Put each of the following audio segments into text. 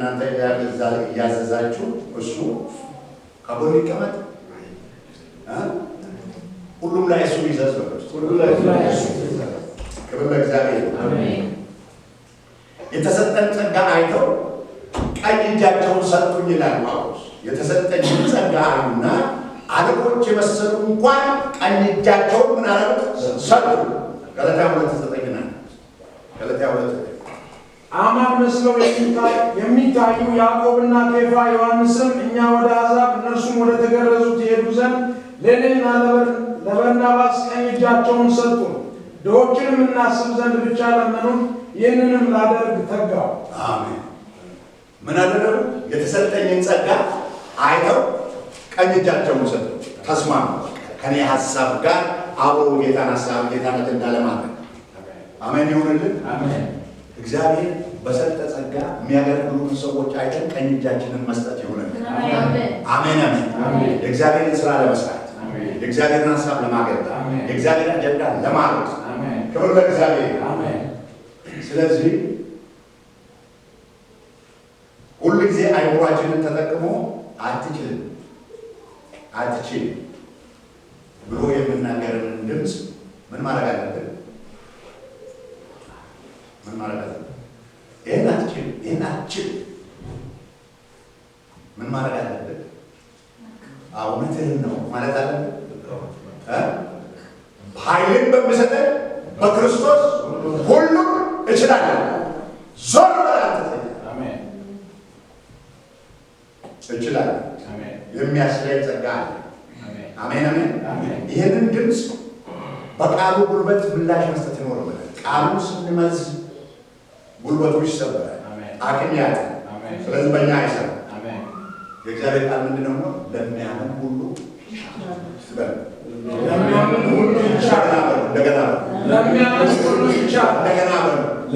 እናንተ ያዘዛችሁ እሱ ከጎን ይቀመጥ ሁሉም ላይ እሱ ይዘዝ ነው። ክብር ለእግዚአብሔር። አሜን። የተሰጠን ጸጋ አይተው ቀኝ እጃቸውን ሰጡኝ ይላል ጳውሎስ። የተሰጠኝ ጸጋ አይና አለቆች የመሰሉ እንኳን ቀኝ እጃቸውን ምን አደረጉ? ሰጡ። ገላትያ 2:9 ነው። ገላትያ 2:9 አማን መስለው የሚታዩ ያዕቆብና ኬፋ ዮሐንስም እኛ ወደ አሕዛብ እነርሱም ወደ ተገረዙት ይሄዱ ዘንድ ለእኔና ለበርናባስ ቀኝ እጃቸውን ሰጡ። ድሆችንም እናስብ ዘንድ ብቻ ለመኑን። ይህንንም ላደርግ ተጋው። አሜን። ምን አደረጉ? የተሰጠኝን ጸጋ አይተው ቀኝ እጃቸውን ሰጡ። ተስማሙ። ከኔ ሐሳብ ጋር አብሮ ጌታን ሐሳብ ጌታን እንዳለማድረግ። አሜን ይሁንልን። አሜን። እግዚአብሔር በሰጠ ጸጋ የሚያገለግሉን ሰዎች አይተን ቀኝ እጃችንን መስጠት ይሁንልን። አሜን አሜን። የእግዚአብሔርን ስራ ለመስራት የእግዚአብሔርን ሐሳብ ለማገልገል የእግዚአብሔርን አጀንዳ ለማድረግ ክብር ለእግዚአብሔር። አሜን። ስለዚህ ሁሉ ጊዜ አይምሯችንን ተጠቅሞ አትችልም ብሎ የምናገረንን ድምፅ ምን ማድረግ አለብን? ምን ማድረግ አለብን? ይህን አትችልም ምን ማድረግ አለብን? እውነትህን ነው ማለት አለብን። ኃይልን በሚሰጠን በክርስቶስ ሁሉም እችላለሁ። ዞር በላት እችላለሁ የሚያስለይ ጸጋ አለ። አሜን አሜን። ይህንን ድምፅ በቃሉ ጉልበት ምላሽ መስጠት ይኖርብናል። ቃሉ ስንመዝ ጉልበቱ ይሰበራል፣ አቅም ያጣል። ስለዚህ በእኛ አይሰራም። የእግዚአብሔር ቃል ምንድነው ነው? ለሚያምን ሁሉ ይቻላል። ለሚያምን ሁሉ ይቻላል። እንደገና ለሚያምን ሁሉ ይቻላል። እንደገና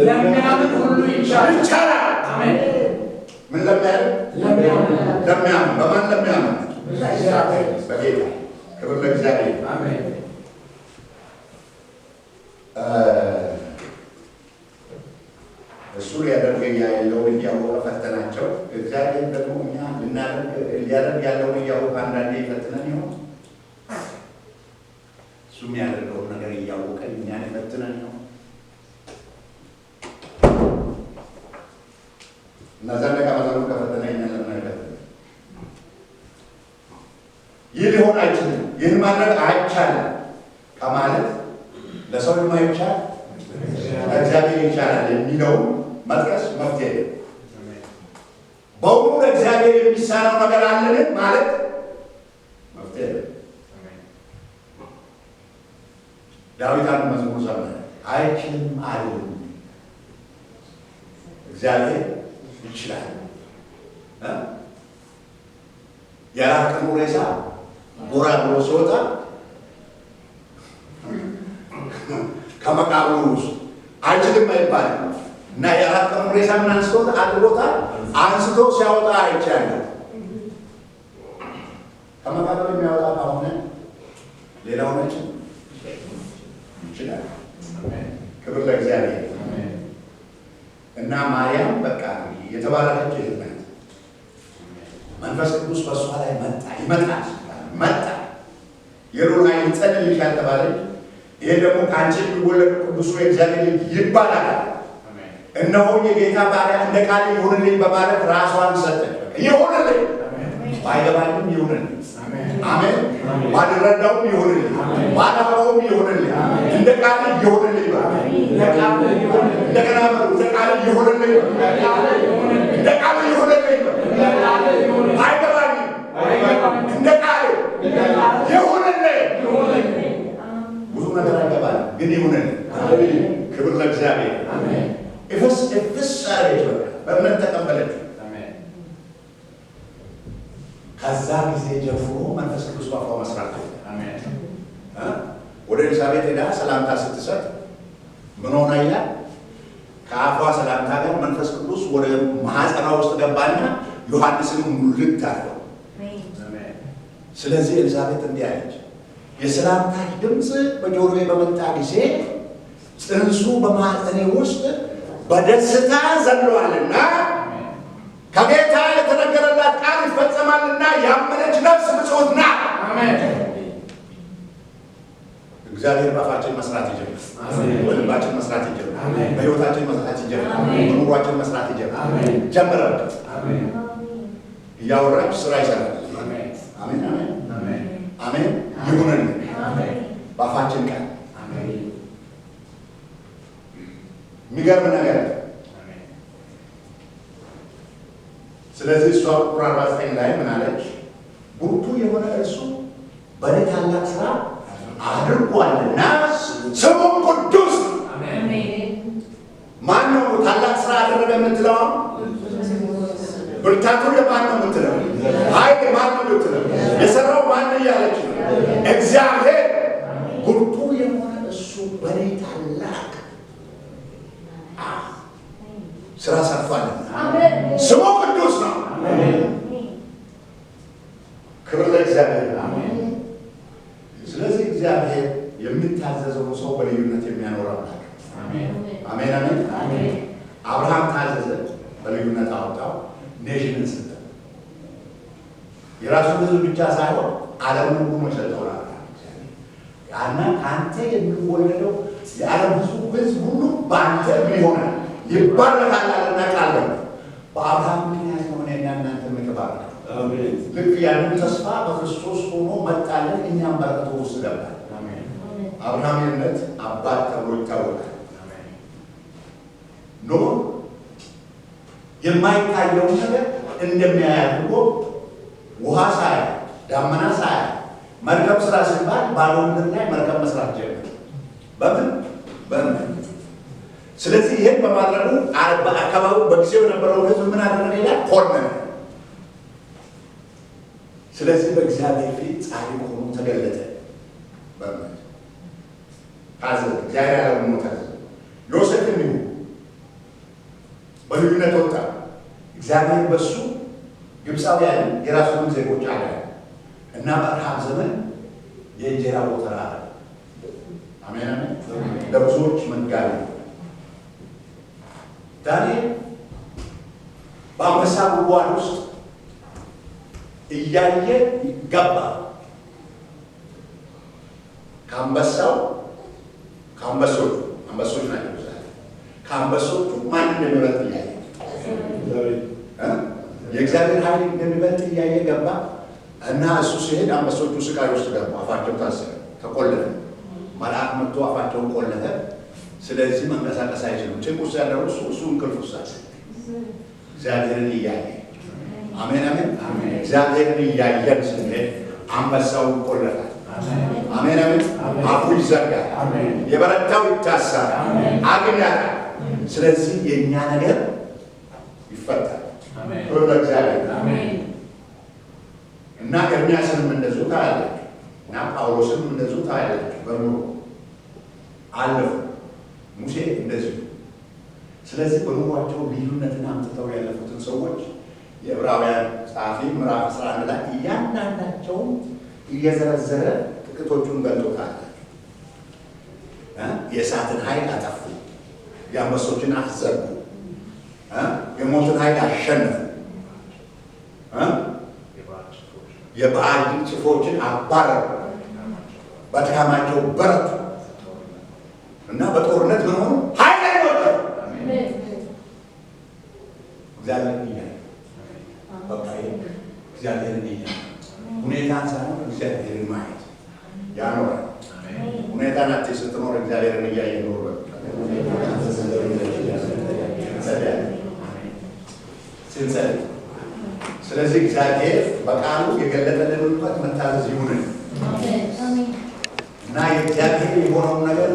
ለሚያምን ሁሉ ይቻላል። አሜን። ምን ለሚያምን በማን ለሚያምን? በጌታ ክብር ለእግዚአብሔር። አሜን። እሱ ሊያደርግ ያለውን እያወቀ ፈተናቸው። እግዚአብሔር ደግሞ እኛ ሊያደርግ ያለውን እያወቀ አንዳንዴ ይፈትነን ይሆን? እሱ የሚያደርገውን ነገር እያወቀ እኛን ይፈትነን ይሆን? እነዛ ደቀ መዛሙርት ከፈተና እኛን ለምን አይፈትነን? ይህ ሊሆን አይችልም፣ ይህን ማድረግ አይቻልም ከማለት ለሰው የማይቻል ለእግዚአብሔር ይቻላል የሚለውን መጥቀስ መፍትሄ ነው። በውኑ ለእግዚአብሔር የሚሳነው ነገር አለን ማለት መፍትሄ ነው። ዳዊት አንድ መዝሙር ዘመረ፣ አይችልም አልልም እግዚአብሔር ይችላል። የአራት ቀኑ ሬሳ ጎራ ብሎ ሲወጣ ከመቃብሩ ውስጥ አይችልም አይባልም እና የአራት ቀኑ ሬሳ ምን አንስቶት አድርጎታል። አንስቶ ሲያወጣ አይቻለሁ። ከመቃብሩ የሚያወጣ ከሆነ ሌላው ነች ይችላል። ክብር ለእግዚአብሔር። እና ማርያም በቃ የተባረከች እህት ናት። መንፈስ ቅዱስ በእሷ ላይ መጣ። የሉል ኃይል ይጸልይልሻል ተባለች። ይሄ ደግሞ ከአንቺ የሚወለድ ቅዱሱ የእግዚአብሔር ልጅ ይባላል። እነሆ የጌታ ባሪያ እንደ ቃል ይሁንልኝ በማለት ራሷን ሰጠች። ይሁንልኝ፣ ባይገባኝም ይሁንልኝ፣ አሜን፣ ባልረዳውም ይሁንልኝ፣ ባላውቀውም ይሁንልኝ፣ እንደ ቃል ይሁንልኝ፣ እንደገና እንደ ቃል ይሁንልኝ፣ እንደ ቃል ይሁንልኝ፣ ባይገባኝም እንደ ቃል ይሁንልኝ። ብዙ ነገር አይገባል፣ ግን ይሁንልኝ። ክብር ለእግዚአብሔር። እፍስ አለች፣ በእምነት ተቀበለች። ከዛ ጊዜ ጀምሮ መንፈስ ቅዱስ በአፏ መስራት ወደ ኤልሳቤጥ ሄዳ ሰላምታ ስትሰጥ ምን ሆነ ይላል? ከአፏ ሰላምታ ጋር መንፈስ ቅዱስ ወደ ማህፀኗ ውስጥ ገባና ዮሐንስንም ሙልት አለው። ስለዚህ ኤልሳቤጥ እንዲህ አለች፣ የሰላምታ ድምፅ በጆሮዬ በመጣ ጊዜ ጽንሱ በማህፀኔ ውስጥ በደስታ ዘሏልና ይፈጸማልና ያመነች ነፍስ ብፁዕት ናት። አሜን። እግዚአብሔር በአፋችን መስራት ይጀምራል። በልባችን መስራት ይጀምራል። አሜን። በሕይወታችን መስራት ይጀምራል። አሜን። በኑሯችን መስራት ይጀምራል። አሜን። ጀምረን አሜን። እያወራች ስራ ይሰራል። አሜን። አሜን አሜን አሜን። አሜን። ይሁንን አሜን። በአፋችን ቃል አሜን። የሚገርም ነገር። ስለዚህ እሷ ቁጥር 49 ላይ ምን አለች? ብርቱ የሆነ እርሱ በእኔ ታላቅ ስራ አድርጓልና ስሙም ቅዱስ። ማን ነው ታላቅ ስራ አደረገ የምትለው? ብርታቱ የማን ነው የምትለው? ኃይል ማን ነው የምትለው? የሰራው ማን እያለች ነው? እግዚአብሔር። ብርቱ የሆነ እሱ በእኔ ታላቅ ስራ ሰርቷልና ስሙ ቅዱስ ነው። ክብር ለእግዚአብሔር። ስለዚህ እግዚአብሔር የሚታዘዘው ሰው በልዩነት የሚያኖር አምላክ። አሜን አሜን። አብርሃም ታዘዘ፣ በልዩነት አወጣው፣ ኔሽንን ሰጠ። የራሱን ሕዝብ ብቻ ሳይሆን ዓለምን ሁሉ ሰጠው። ያና ከአንተ የሚወለደው የዓለም ሕዝብ ሁሉ በአንተ ይሆናል ይባረካልና ቃል ነው። በአብርሃም ምክንያት ነው እኔና እናንተ የምንባረከው። ልክ ያንን ተስፋ በክርስቶስ ሆኖ መጣለን፣ እኛም በረከቱ ውስጥ ገባል። አብርሃም የእምነት አባት ተብሎ ይታወቃል። ኖህ የማይታየውን ነገር እንደሚያይ አድርጎ ውሃ ሳያይ ዳመና ሳያይ መርከብ ስራ ሲባል ባዶ ምድር ላይ መርከብ መስራት ጀመረ። በምን ስለዚህ ይሄን በማድረጉ በአካባቢው በጊዜው የነበረውን ሕዝብ ምን አደረገ ይላል? ኮነነ። ስለዚህ በእግዚአብሔር ፊት ጻድቅ ሆኖ ተገለጠ። በእምነት ታዘዘ። እግዚአብሔር ያለውን ነው ታዘዘ። ዮሴፍ እንዲሁ በልዩነት ወጣ። እግዚአብሔር በሱ ግብፃውያን የራሱን ዜጎች አለ እና በረሃብ ዘመን የእንጀራ ቦተራ አለ። አሜን አሜን። ለብዙዎች መጋቢ ነው። ዳንኤል በአንበሳ ጉድጓድ ውስጥ እያየ ገባ። አንበሶች ናቸው። ከአንበሶቹ ማን እንደሚበልጥ እያየ የእግዚአብሔር ኃይል እንደሚበልጥ እያየ ገባ እና እሱ ሲሄድ አንበሶቹ ስቃይ ውስጥ ገቡ። አፋቸው ታሰረ፣ ተቆለፈ። መልአክ መጥቶ አፋቸውን ቆለፈ። ስለዚህ መንቀሳቀስ አይችሉም። ጭንቅ ውስጥ ያለው እሱ እንቅልፍ ውስጥ አለ። እግዚአብሔርን እያየ አሜን አሜን። እግዚአብሔርን እያየን ስንሄድ አንበሳው ይቆለፋል። አሜን አሜን። አፉ ይዘጋል፣ የበረታው ይታሰራል፣ አቅም ያጣል። ስለዚህ የእኛ ነገር ይፈታል። ክብር ለእግዚአብሔር። እና ኤርምያስንም እንደዚሁ ታያላችሁ እና ጳውሎስንም እንደዚሁ ታያላችሁ። በኑሮ አለፉ። ሙሴ እንደዚሁ። ስለዚህ በኑሯቸው ልዩነትን አምጥተው ያለፉትን ሰዎች የዕብራውያን ጸሐፊ ምዕራፍ 11 ላይ እያንዳንዳቸውን እየዘረዘረ ጥቂቶቹን ገልጦታል። የእሳትን ኃይል አጠፉ፣ የአንበሶችን አፍ ዘጉ፣ የሞትን ኃይል አሸነፉ፣ የበዓል ጭፍሮችን አባረሩ፣ በድካማቸው በረቱ እና በጦርነት ምን ሆኑ? ኃይለኞች። እግዚአብሔርን እያየ በቃ እግዚአብሔርን እያየ ሁኔታን ሳይሆን እግዚአብሔርን ማየት ያኖራል። ሁኔታን አትይ ስትኖር እግዚአብሔርን እያየ ኖር። ስንጸልይ ስለዚህ እግዚአብሔር በቃሉ የገለጠልን እውቀት መታዘዝ ይሁንን እና የእግዚአብሔር የሆነውን ነገር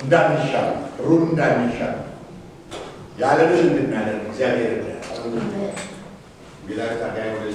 እንዳንሻል ሩን እንዳንሻል ያለንን እንድናደርግ እግዚአብሔር ቢላክ ታጋይ ወደ